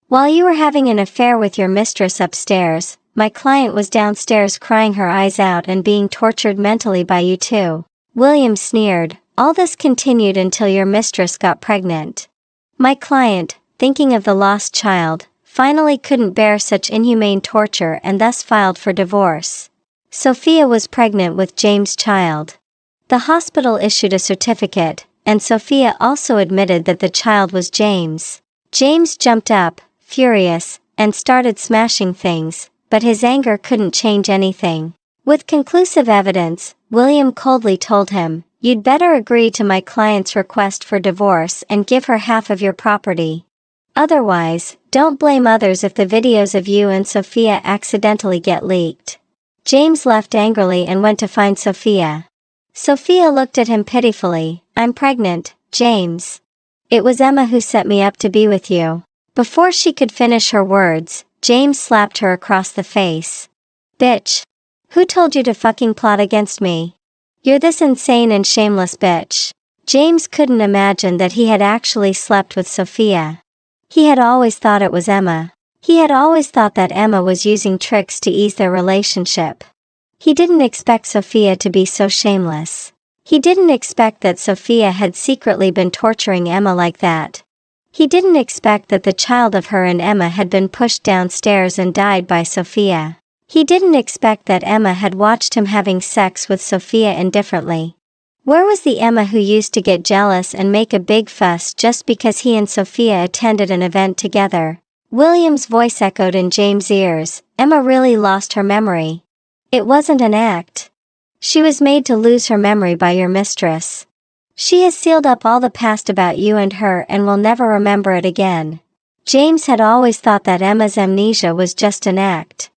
While you were having an affair with your mistress upstairs, my client was downstairs crying her eyes out and being tortured mentally by you two. William sneered. All this continued until your mistress got pregnant. My client, thinking of the lost child, finally couldn't bear such inhumane torture and thus filed for divorce. Sophia was pregnant with James' child. The hospital issued a certificate, and Sophia also admitted that the child was James. James jumped up, furious, and started smashing things, but his anger couldn't change anything. With conclusive evidence, William coldly told him, "You'd better agree to my client's request for divorce and give her half of your property. Otherwise, don't blame others if the videos of you and Sophia accidentally get leaked." James left angrily and went to find Sophia. Sophia looked at him pitifully. "I'm pregnant, James. It was Emma who set me up to be with you." Before she could finish her words, James slapped her across the face. "Bitch. Who told you to fucking plot against me? You're this insane and shameless bitch." James couldn't imagine that he had actually slept with Sophia. He had always thought it was Emma. He had always thought that Emma was using tricks to ease their relationship. He didn't expect Sophia to be so shameless. He didn't expect that Sophia had secretly been torturing Emma like that. He didn't expect that the child of her and Emma had been pushed downstairs and died by Sophia. He didn't expect that Emma had watched him having sex with Sophia indifferently. Where was the Emma who used to get jealous and make a big fuss just because he and Sophia attended an event together? William's voice echoed in James' ears. Emma really lost her memory. It wasn't an act. She was made to lose her memory by your mistress. She has sealed up all the past about you and her and will never remember it again. James had always thought that Emma's amnesia was just an act.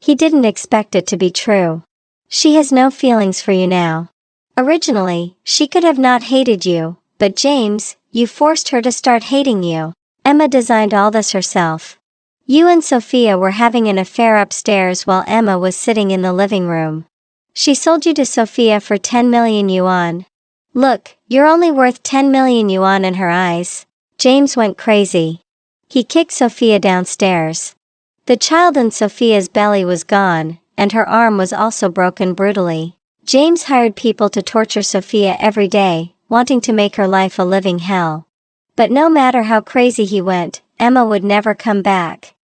He didn't expect it to be true. She has no feelings for you now. Originally, she could have not hated you, but James, You forced her to start hating you. Emma designed all this herself. You and Sophia were having an affair upstairs while Emma was sitting in the living room. She sold you to Sophia for 10 million yuan. Look, you're only worth 10 million yuan in her eyes. James went crazy. He kicked Sophia downstairs. The child in Sophia's belly was gone, and her arm was also broken brutally. James hired people to torture Sophia every day, wanting to make her life a living hell. But no matter how crazy he went, Emma would never come back.